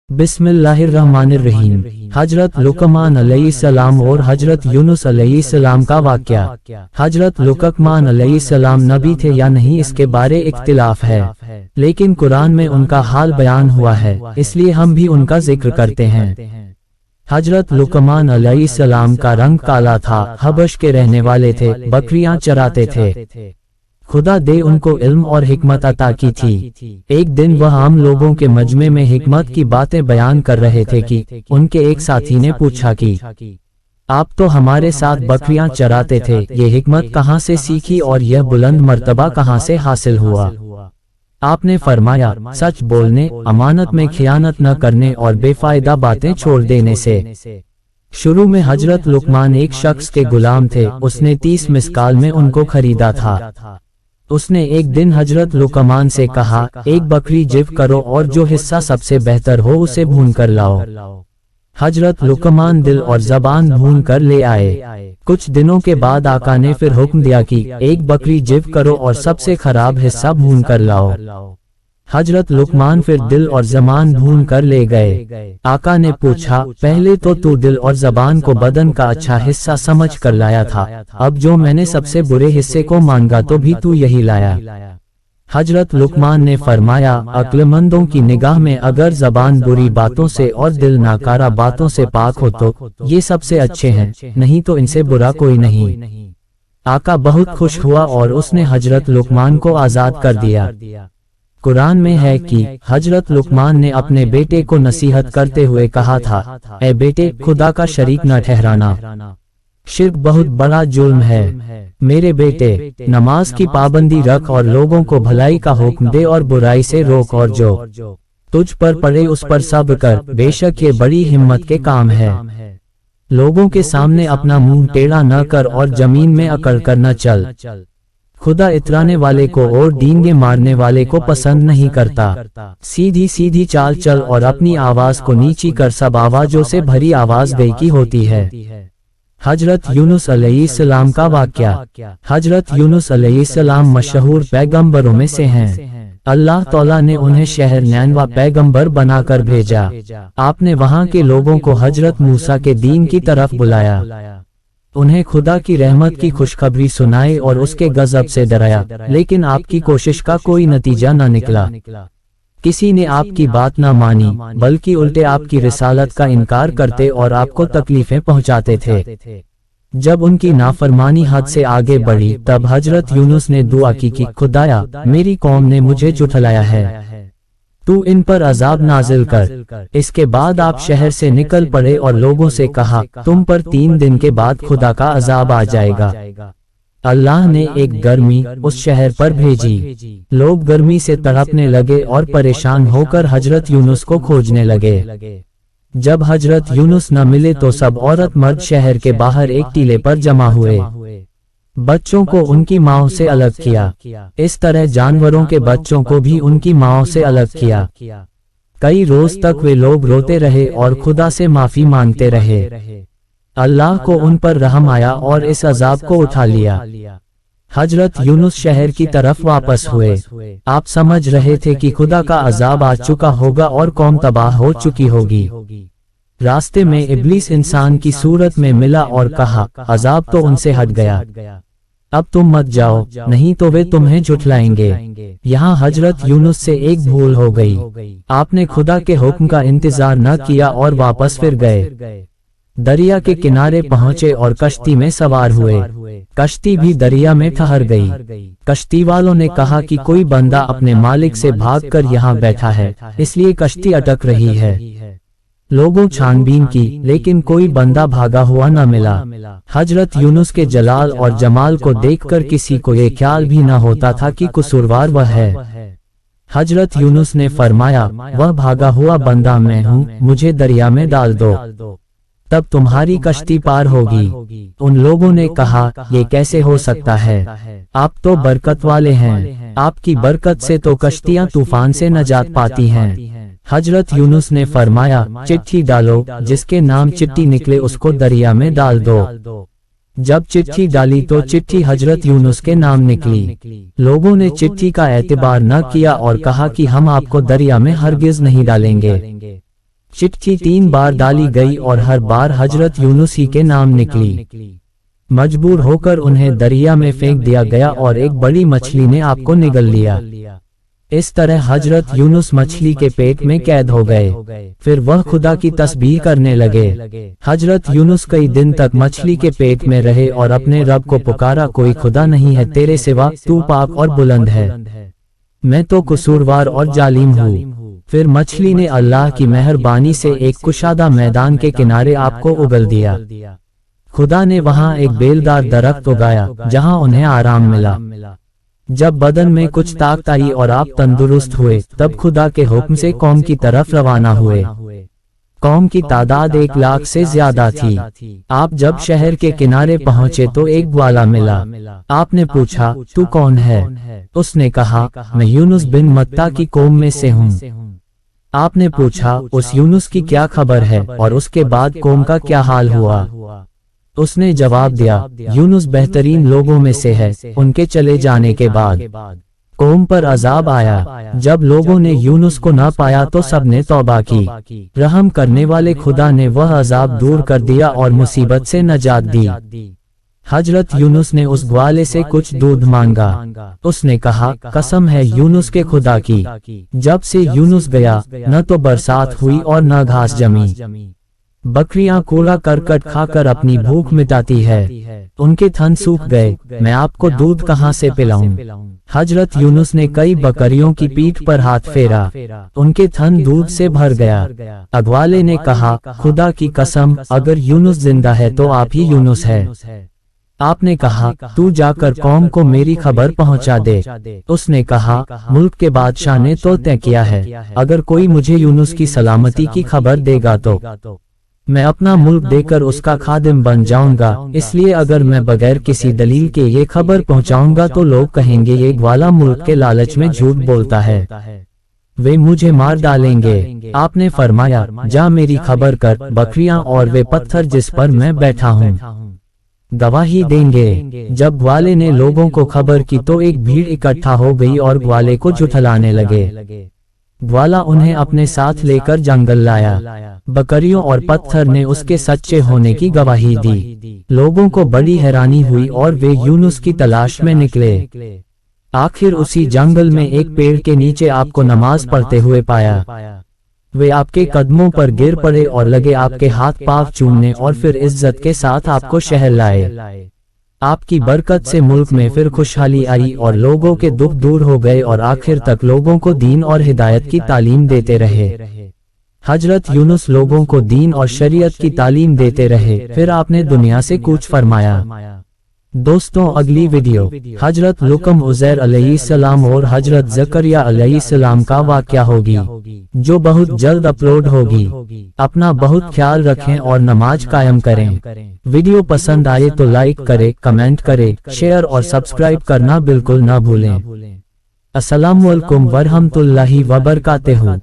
बिस्मिल्लाहिर्रहमानिर्रहीम। हजरत लुकमान अलैहिस्सलाम और हजरत यूनुस अलैहिस्सलाम का वाक़या। हजरत लुकमान अलैहिस्सलाम नबी थे या नहीं इसके बारे इख्तिलाफ है, लेकिन कुरान में उनका हाल बयान हुआ है, इसलिए हम भी उनका जिक्र करते हैं। हजरत लुकमान अलैहिस्सलाम का रंग काला था, हबश के रहने वाले थे, बकरियां चराते थे। खुदा दे उनको इल्म और हिकमत अता की थी। एक दिन वह आम लोगों के मजमे में हिकमत की बातें बयान कर रहे थे कि उनके एक साथी ने पूछा कि आप तो हमारे साथ बकरियां चराते थे, ये हिकमत कहाँ से सीखी और यह बुलंद मर्तबा कहाँ से हासिल हुआ? आपने फरमाया, सच बोलने, अमानत में खियानत न करने और बेफायदा बातें छोड़ देने से। शुरू में हजरत लुकमान एक शख्स के गुलाम थे, उसने 30 मिस्काल में उनको खरीदा था। उसने एक दिन हजरत लुकमान से कहा, एक बकरी जिब करो और जो हिस्सा सबसे बेहतर हो उसे भून कर लाओ। हजरत लुकमान दिल और जबान भून कर ले आए। कुछ दिनों के बाद आका ने फिर हुक्म दिया कि एक बकरी जिब करो और सबसे खराब हिस्सा भून कर लाओ। हजरत लुकमान फिर दिल और जबान भून कर ले गए। आका ने पूछा, पहले तो तू दिल और जबान को बदन का अच्छा हिस्सा समझ कर लाया था, अब जो मैंने सबसे बुरे हिस्से को मांगा तो भी तू यही लाया। हजरत लुकमान ने फरमाया, अक्लमंदों की निगाह में अगर जबान बुरी बातों से और दिल नाकारा बातों से पाक हो तो ये सबसे अच्छे हैं, नहीं तो इनसे बुरा कोई नहीं। आका बहुत खुश हुआ और उसने हजरत लुकमान को आजाद कर दिया। कुरान में है कि हजरत लुकमान ने अपने बेटे को नसीहत करते हुए कहा था, ऐ बेटे, खुदा का शरीक न ठहराना, शिर्क बहुत बड़ा जुल्म है। मेरे बेटे, नमाज की पाबंदी रख और लोगों को भलाई का हुक्म दे और बुराई से रोक, और जो तुझ पर पड़े उस पर सब्र कर, बेशक ये बड़ी हिम्मत के काम है। लोगों के सामने अपना मुंह टेढ़ा न कर और जमीन में अकड़ कर न चल। खुदा इतराने वाले को और डींगे मारने वाले को पसंद नहीं करता। सीधी सीधी चाल चल और अपनी आवाज को नीची कर, सब आवाजों से भरी आवाज बेकी होती है। हजरत यूनुस अलैहिस्सलाम का वाक़या। हजरत यूनुस अलैहिस्सलाम मशहूर पैगंबरों में से हैं। अल्लाह तौला ने उन्हें शहर नैनवा पैगंबर बनाकर भेजा। आपने वहाँ के लोगों को हजरत मूसा के दीन की तरफ बुलाया, उन्हें खुदा की रहमत की खुशखबरी सुनाई और उसके गजब से डराया, लेकिन आपकी कोशिश का कोई नतीजा न निकला। किसी ने आपकी बात न मानी, बल्कि उल्टे आपकी रिसालत का इनकार करते और आपको तकलीफें पहुंचाते थे। जब उनकी नाफरमानी हद से आगे बढ़ी, तब हजरत यूनुस ने दुआ की कि खुदाया, मेरी कौम ने मुझे झुठलाया है, तू इन पर अजाब नाजिल कर। इसके बाद आप शहर से निकल पड़े और लोगों से कहा, तुम पर 3 दिन के बाद खुदा का अजाब आ जाएगा। अल्लाह ने एक गर्मी उस शहर पर भेजी। लोग गर्मी से तड़पने लगे और परेशान होकर हजरत यूनुस को खोजने लगे। जब हजरत यूनुस न मिले तो सब औरत मर्द शहर के बाहर एक टीले पर जमा हुए। बच्चों को उनकी माँओं से अलग किया, इस तरह जानवरों के बच्चों को भी उनकी माँओं से अलग किया। कई रोज तक वे लोग रोते रहे और खुदा से माफी मांगते रहे। अल्लाह को उन पर रहम आया और इस अजाब को उठा लिया। हजरत यूनुस शहर की तरफ वापस हुए। आप समझ रहे थे कि खुदा का अजाब आ चुका होगा और कौम तबाह हो चुकी होगी। रास्ते में इब्लीस इंसान की सूरत में मिला और कहा, अजाब तो उनसे हट गया, अब तुम मत जाओ, नहीं तो वे तुम्हें झुठलाएंगे। यहाँ हजरत यूनुस से एक भूल हो गई। आपने खुदा के हुक्म का इंतजार न किया और वापस फिर गए। दरिया के किनारे पहुँचे और कश्ती में सवार हुए। कश्ती भी दरिया में ठहर गई। कश्ती वालों ने कहा कि कोई बंदा अपने मालिक से भागकर यहाँ बैठा है, इसलिए कश्ती अटक रही है। लोगों छानबीन की, लेकिन कोई बंदा भागा हुआ न मिला। हजरत यूनुस के जलाल और जमाल को देखकर किसी को ये ख्याल भी न होता था कि कसूरवार वह है। हजरत यूनुस ने फरमाया, वह भागा हुआ बंदा मैं हूँ, मुझे दरिया में डाल दो, तब तुम्हारी कश्ती पार होगी। उन लोगों ने कहा, ये कैसे हो सकता है, आप तो बरकत वाले हैं, आपकी बरकत से तो कश्तियाँ तूफान से नजात पाती हैं। हजरत यूनुस ने फरमाया, चिट्ठी डालो, जिसके नाम चिट्ठी निकले उसको दरिया में डाल दो। जब चिट्ठी डाली तो चिट्ठी हजरत यूनुस के नाम निकली। लोगों ने चिट्ठी का एतबार न किया और कहा कि हम आपको दरिया में हरगिज नहीं डालेंगे। चिट्ठी 3 बार डाली गई और हर बार हजरत यूनुस ही के नाम निकली। मजबूर होकर उन्हें दरिया में फेंक दिया गया और एक बड़ी मछली ने आपको निगल लिया। इस तरह हजरत यूनुस मछली के पेट में कैद हो गए। फिर वह खुदा की तस्बीह करने लगे। हजरत यूनुस कई दिन तक मछली के पेट में रहे और अपने रब को पुकारा, कोई खुदा नहीं है तेरे सिवा, तू पाक और बुलंद है, मैं तो कसूरवार और जालिम हूँ। फिर मछली ने अल्लाह की मेहरबानी से एक कुशादा मैदान के किनारे आपको उगल दिया। खुदा ने वहाँ एक बेलदार दरख्त उगाया जहाँ उन्हें आराम मिला। जब बदन में कुछ ताकत आई और आप तंदुरुस्त हुए, तब खुदा के हुक्म से कौम की तरफ रवाना हुए। कौम की तादाद 1 लाख से ज्यादा थी। आप जब शहर के किनारे पहुँचे तो एक ग्वाला मिला। आपने पूछा, तू कौन है? उसने कहा, मैं यूनुस बिन मत्ता की कौम में से हूँ। आपने पूछा, उस यूनुस की क्या खबर है और उसके बाद कौम का क्या हाल हुआ? उसने जवाब दिया, यूनुस बेहतरीन लोगों में से है। उनके चले जाने के बाद कौम पर अजाब आया। जब लोगों ने यूनुस को न पाया तो सबने तौबा की। रहम करने वाले खुदा ने वह अजाब दूर कर दिया और मुसीबत से नजात दी। हजरत यूनुस ने उस ग्वाले से कुछ दूध मांगा। उसने कहा, कसम है यूनुस के खुदा की, जब से यूनुस गया न तो बरसात हुई और न घास जमी। बकरियां कूड़ा करकट खाकर अपनी भूख मिटाती है, उनके थन सूख गए, मैं आपको दूध कहाँ से पिलाऊं? हजरत यूनुस ने कई बकरियों की पीठ पर हाथ फेरा, उनके थन दूध से भर गया। अगवाले ने कहा, खुदा की कसम, अगर यूनुस जिंदा है तो आप ही यूनुस है। आपने कहा, तू जाकर कौम को मेरी खबर पहुंचा दे। उसने कहा, मुल्क के बादशाह ने तो तय किया है, अगर कोई मुझे यूनुस की सलामती की खबर देगा तो मैं अपना मुल्क देकर उसका खादिम बन जाऊंगा। इसलिए अगर मैं बगैर किसी दलील के ये खबर पहुंचाऊंगा तो लोग कहेंगे ये ग्वाला मुल्क के लालच में झूठ बोलता है, वे मुझे मार डालेंगे। आपने फरमाया, जा मेरी खबर कर, बकरियां और वे पत्थर जिस पर मैं बैठा हूँ गवाही देंगे। जब ग्वाले ने लोगों को खबर की तो एक भीड़ इकट्ठा हो गई और ग्वाले को झुठलाने लगे। ग्वाला उन्हें अपने साथ लेकर जंगल लाया। बकरियों और पत्थर ने उसके सच्चे होने की गवाही दी। लोगों को बड़ी हैरानी हुई और वे यूनुस की तलाश में निकले। आखिर उसी जंगल में एक पेड़ के नीचे आपको नमाज पढ़ते हुए पाया। वे आपके कदमों पर गिर पड़े और लगे आपके हाथ पांव चूमने और फिर इज्जत के साथ आपको शहर लाए। आपकी बरकत से मुल्क में फिर खुशहाली आई और लोगों के दुख दूर हो गए और आखिर तक लोगों को दीन और हिदायत की तालीम देते रहे। हजरत यूनुस लोगों को दीन और शरीयत की तालीम देते रहे, फिर आपने दुनिया से कूच फरमाया। दोस्तों, अगली वीडियो हजरत लुकम उज़ैर अलैहिस्सलाम और हजरत ज़करिया अलैहिस्सलाम का वाक़या होगी, जो बहुत जल्द अपलोड होगी। अपना बहुत ख्याल रखें और नमाज कायम करें। वीडियो पसंद आए तो लाइक करें, कमेंट करें, शेयर और सब्सक्राइब करना बिल्कुल ना भूलें। अस्सलामुअलैकुम वरहमतुल्लाहि वबरकातुहू।